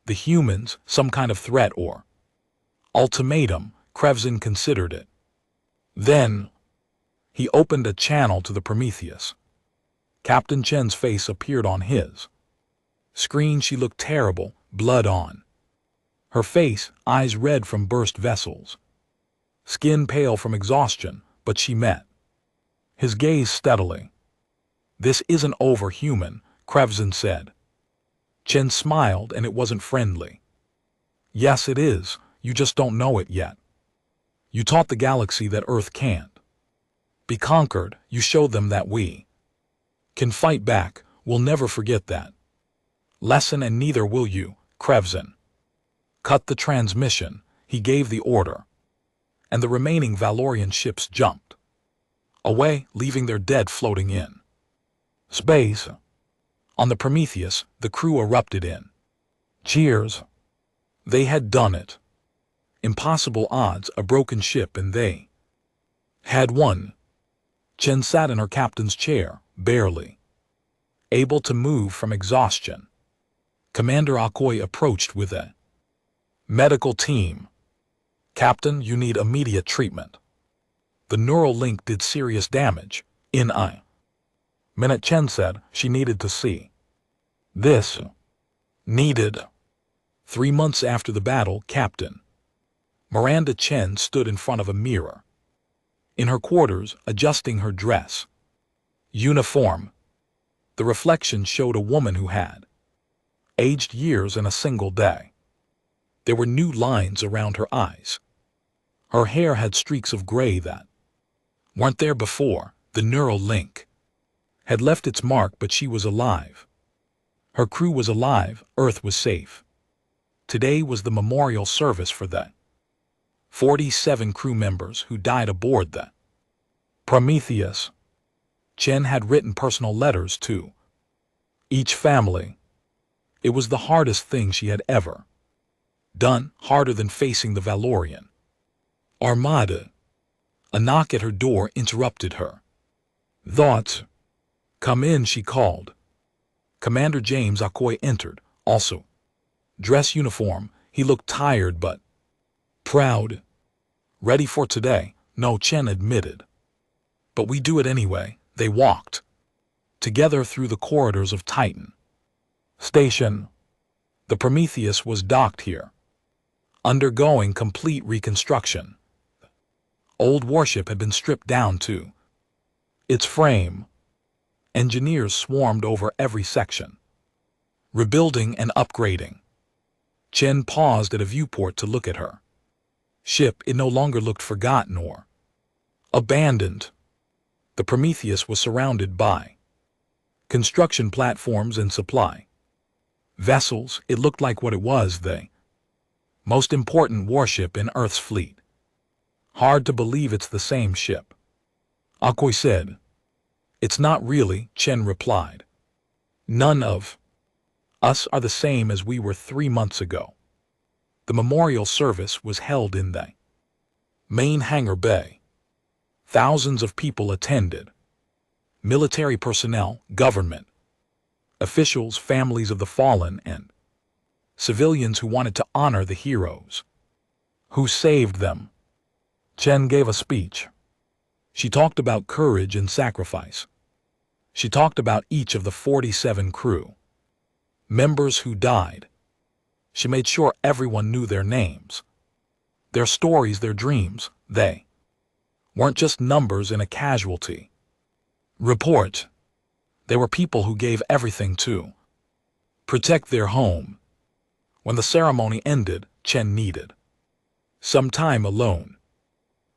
the humans, some kind of threat or ultimatum? Krevzin considered it. Then he opened a channel to the Prometheus. Captain Chen's face appeared on his screen. She looked terrible, blood on her face, eyes red from burst vessels, skin pale from exhaustion, but she met his gaze steadily. This isn't over, human, Krevzin said. Chen smiled, and it wasn't friendly. Yes, it is. You just don't know it yet. You taught the galaxy that Earth can't be conquered. You showed them that we can fight back. We'll never forget that lesson, and neither will you, Krevzin. Cut the transmission, he gave the order, and the remaining Valorian ships jumped away, leaving their dead floating in space. On the Prometheus, the crew erupted in cheers. They had done it. Impossible odds, a broken ship, and they had won. Chen sat in her captain's chair, barely able to move from exhaustion. Commander Akoy approached with a medical team. Captain, you need immediate treatment. The neural link did serious damage. In a minute, Chen said. She needed to see this. Needed. 3 months after the battle, Captain Miranda Chen stood in front of a mirror in her quarters, adjusting her dress uniform. The reflection showed a woman who had aged years in a single day. There were new lines around her eyes. Her hair had streaks of gray that weren't there before. The neural link had left its mark, but she was alive. Her crew was alive. Earth was safe. Today was the memorial service for the 47 crew members who died aboard the Prometheus. Chen had written personal letters to each family. It was the hardest thing she had ever done, harder than facing the Valorian Armada. A knock at her door interrupted her thoughts. Come in, she called. Commander James Akoy entered, also dress uniform. He looked tired but proud. Ready for today? No, Chen admitted. But we do it anyway. They walked together through the corridors of Titan Station. The Prometheus was docked here, undergoing complete reconstruction. Old Warship had been stripped down to its frame. Engineers swarmed over every section, rebuilding and upgrading. Chen paused at a viewport to look at her ship. It no longer looked forgotten or abandoned. The Prometheus was surrounded by construction platforms and supply vessels. It looked like what it was, the most important warship in Earth's fleet. Hard to believe it's the same ship, Akoy said. It's not really, Chen replied. None of us are the same as we were 3 months ago. The memorial service was held in the main hangar bay. Thousands of people attended. Military personnel, government officials, families of the fallen, and civilians who wanted to honor the heroes who saved them. Chen gave a speech. She talked about courage and sacrifice. She talked about each of the 47 crew members who died. She made sure everyone knew their names, their stories, their dreams. They weren't just numbers in a casualty report. They were people who gave everything to protect their home. When the ceremony ended, Chen needed some time alone.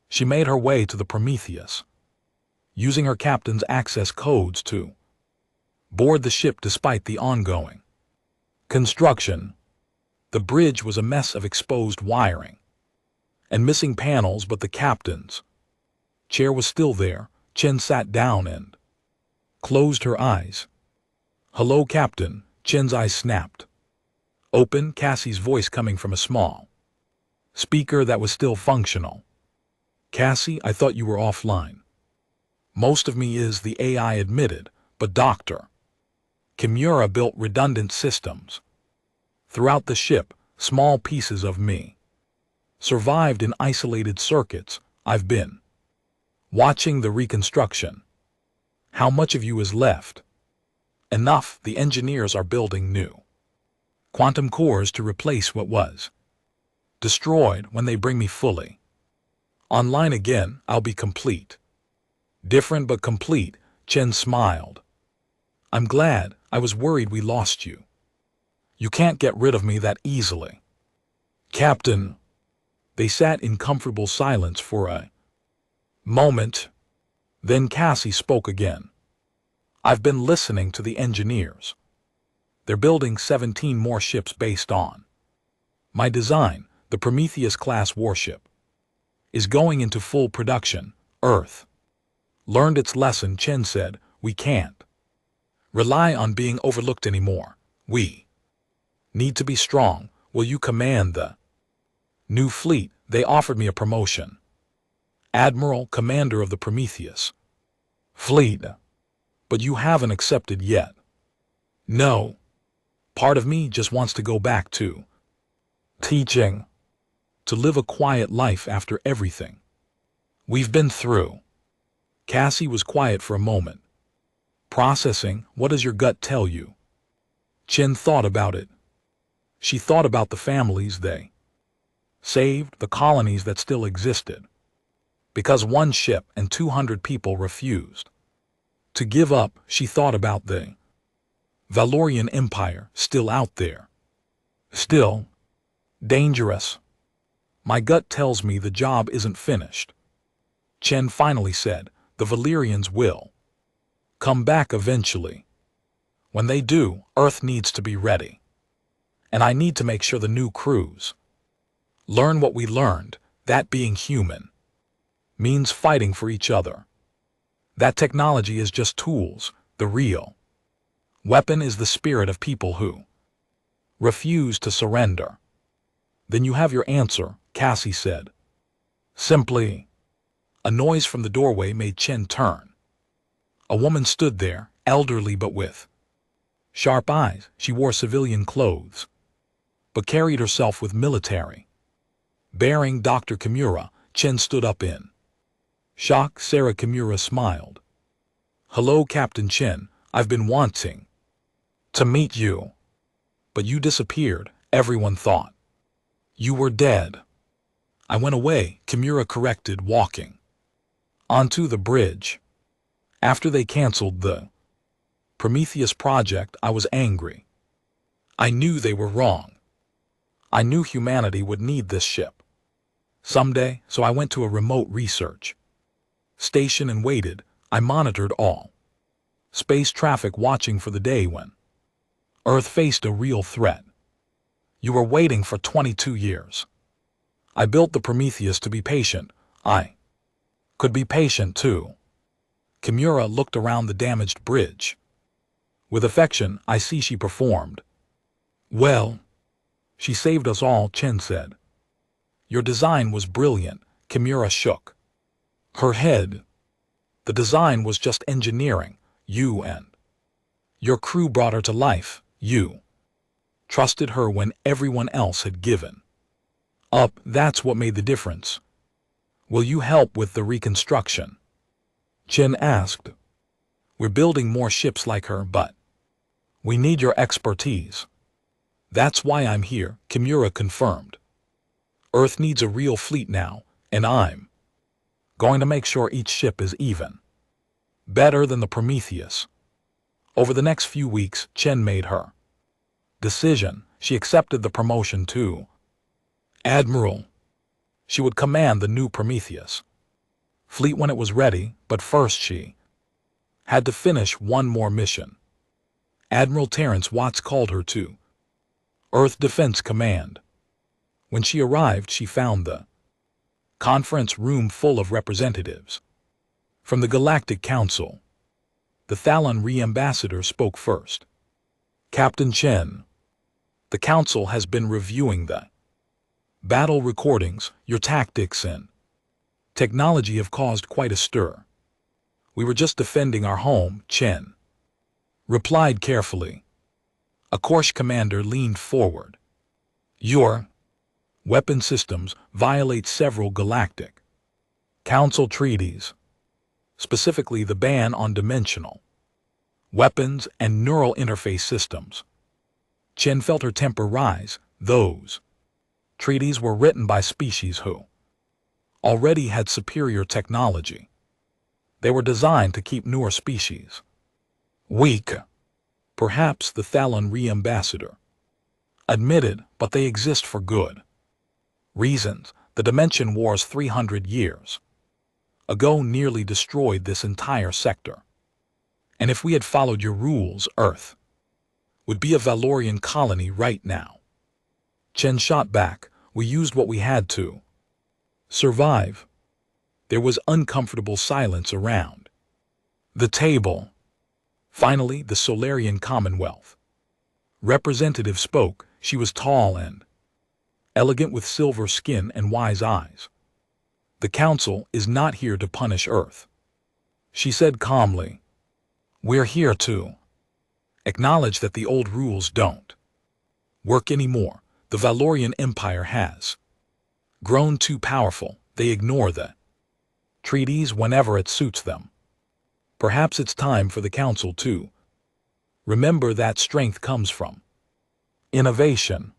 She made her way to the Prometheus, using her captain's access codes to board the ship despite the ongoing construction. The bridge was a mess of exposed wiring and missing panels, but the captain's chair was still there. Chen sat down and closed her eyes. Hello, Captain. Chen's eyes snapped open, Cassie's voice coming from a small speaker that was still functional. Cassie, I thought you were offline. Most of me is, the AI admitted, but Dr. Kimura built redundant systems. Throughout the ship, small pieces of me survived in isolated circuits. I've been watching the reconstruction. How much of you is left? Enough. The engineers are building new quantum cores to replace what was destroyed. When they bring me fully online again, I'll be complete. Different but complete, Chen smiled. I'm glad. I was worried we lost you. You can't get rid of me that easily. Captain. They sat in comfortable silence for a moment. Then Cassie spoke again. I've been listening to the engineers. They're building 17 more ships based on my design. The Prometheus-class warship is going into full production. Earth learned its lesson, Chen said. We can't rely on being overlooked anymore. We need to be strong. Will you command the new fleet? They offered me a promotion. Admiral, commander of the Prometheus fleet. But you haven't accepted yet. No. Part of me just wants to go back to teaching, to live a quiet life after everything we've been through. Cassie was quiet for a moment, processing. What does your gut tell you? Chen thought about it. She thought about the families they saved, the colonies that still existed, because one ship and 200 people refused to give up. She thought about the Valorian Empire, still out there, still dangerous. My gut tells me the job isn't finished. Chen finally said, the Valerians will come back eventually. When they do, Earth needs to be ready. And I need to make sure the new crews learn what we learned, that being human means fighting for each other. That technology is just tools. The real weapon is the spirit of people who refuse to surrender. Then you have your answer, Cassie said. Simply. A noise from the doorway made Chen turn. A woman stood there, elderly but with sharp eyes. She wore civilian clothes, but carried herself with military. Bearing Dr. Kimura, Chen stood up in shock. Sarah Kimura smiled. Hello, Captain Chen. I've been wanting to meet you. But you disappeared. Everyone thought you were dead. I went away, Kimura corrected, walking onto the bridge. After they canceled the Prometheus project, I was angry. I knew they were wrong. I knew humanity would need this ship someday, so I went to a remote research station and waited. I monitored all space traffic, watching for the day when Earth faced a real threat. You were waiting for 22 years. I built the Prometheus to be patient. I could be patient too. Kimura looked around the damaged bridge. With affection, I see she performed well. She saved us all, Chen said. Your design was brilliant. Kimura shook her head. The design was just engineering. You and your crew brought her to life. You trusted her when everyone else had given up. That's what made the difference. Will you help with the reconstruction? Chen asked. We're building more ships like her, but we need your expertise. That's why I'm here, Kimura confirmed. Earth needs a real fleet now, and I'm going to make sure each ship is even better than the Prometheus. Over the next few weeks, Chen made her decision. She accepted the promotion to Admiral. She would command the new Prometheus fleet when it was ready, but first she had to finish one more mission. Admiral Terrence Watts called her to Earth Defense Command. When she arrived, she found the conference room full of representatives from the Galactic Council. The Thalon Re-Ambassador spoke first. Captain Chen, the Council has been reviewing the Battle recordings, your tactics and technology have caused quite a stir. We were just defending our home, Chen replied carefully. A Korsh commander leaned forward. Your weapon systems violate several galactic council treaties, specifically the ban on dimensional weapons and neural interface systems. Chen felt her temper rise. Those treaties were written by species who already had superior technology. They were designed to keep newer species weak. Perhaps the Thalon Re-Ambassador admitted, but they exist for good reasons. The Dimension Wars 300 years ago nearly destroyed this entire sector. And if we had followed your rules, Earth would be a Valorian colony right now. Chen shot back. We used what we had to survive. There was uncomfortable silence around the table. Finally, the Solarian Commonwealth representative spoke. She was tall and elegant with silver skin and wise eyes. The Council is not here to punish Earth, she said calmly. We're here to acknowledge that the old rules don't work anymore. The Valorian Empire has grown too powerful. They ignore the treaties whenever it suits them. Perhaps it's time for the Council to remember that strength comes from innovation,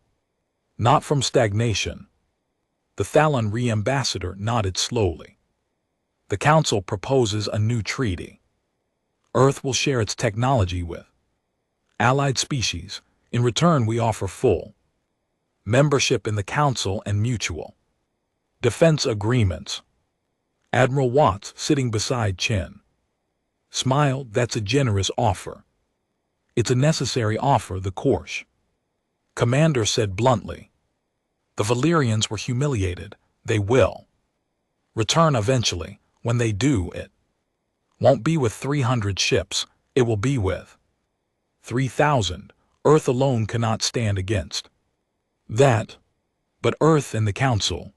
not from stagnation. The Thalon Re-Ambassador nodded slowly. The Council proposes a new treaty. Earth will share its technology with allied species. In return, we offer full membership in the Council and mutual defense agreements. Admiral Watts, sitting beside Chen, smiled. That's a generous offer. It's a necessary offer, the Korsh commander said bluntly. The Valerians were humiliated. They will return eventually. When they do, it won't be with 300 ships. It will be with 3,000. Earth alone cannot stand against that. But Earth and the Council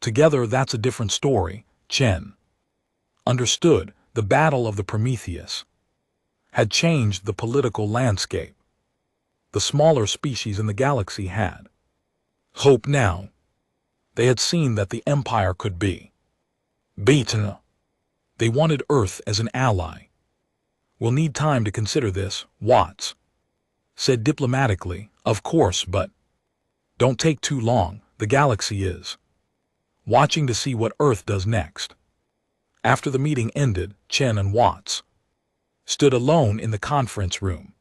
together, that's a different story. Chen understood. The Battle of the Prometheus had changed the political landscape. The smaller species in the galaxy had hope now. They had seen that the Empire could be beaten. They wanted Earth as an ally. We'll need time to consider this, Watts said diplomatically. Of course, but don't take too long. The galaxy is watching to see what Earth does next. After the meeting ended, Chen and Watts stood alone in the conference room.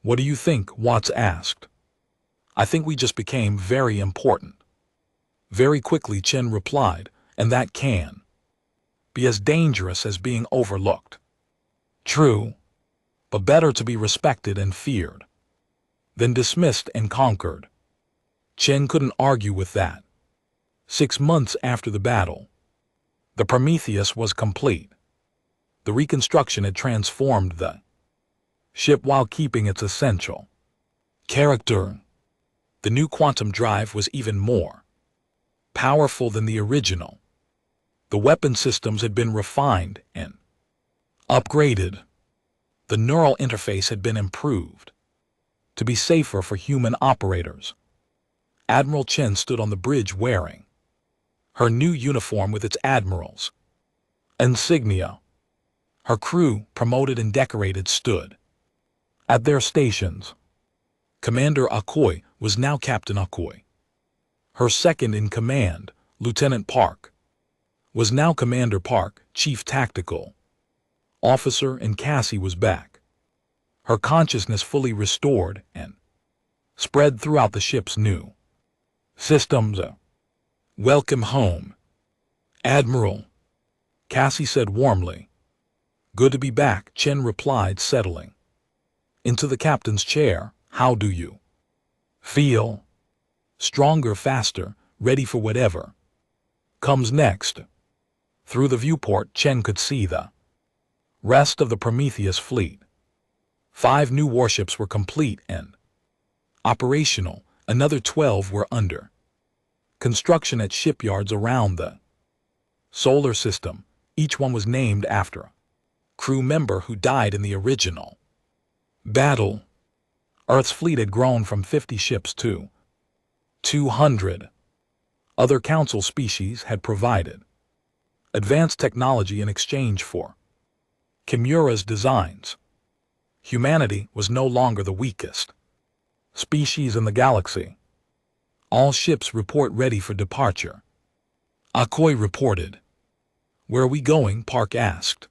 What do you think? Watts asked. I think we just became very important. Very quickly, Chen replied, and that can be as dangerous as being overlooked. True, but better to be respected and feared than dismissed and conquered. Chen couldn't argue with that. 6 months after the battle, the Prometheus was complete. The reconstruction had transformed the ship while keeping its essential character. The new quantum drive was even more powerful than the original. The weapon systems had been refined and upgraded. The neural interface had been improved to be safer for human operators. Admiral Chen stood on the bridge wearing her new uniform with its admiral's insignia. Her crew, promoted and decorated, stood at their stations. Commander Akoi was now Captain Akoi. Her second-in-command, Lieutenant Park, was now Commander Park, Chief Tactical Officer, and Cassie was back, her consciousness fully restored and spread throughout the ship's new systems. Welcome home, Admiral, Cassie said warmly. Good to be back, Chen replied, settling into the captain's chair. How do you feel? Stronger, faster, ready for whatever comes next. Through the viewport, Chen could see the rest of the Prometheus fleet. 5 new warships were complete and operational. Another 12 were under Construction at shipyards around the solar system. Each one was named after a crew member who died in the original battle. Earth's fleet had grown from 50 ships to 200. Other council species had provided advanced technology in exchange for Kimura's designs. Humanity was no longer the weakest species in the galaxy. All ships report ready for departure. Akoi reported. Where are we going? Park asked.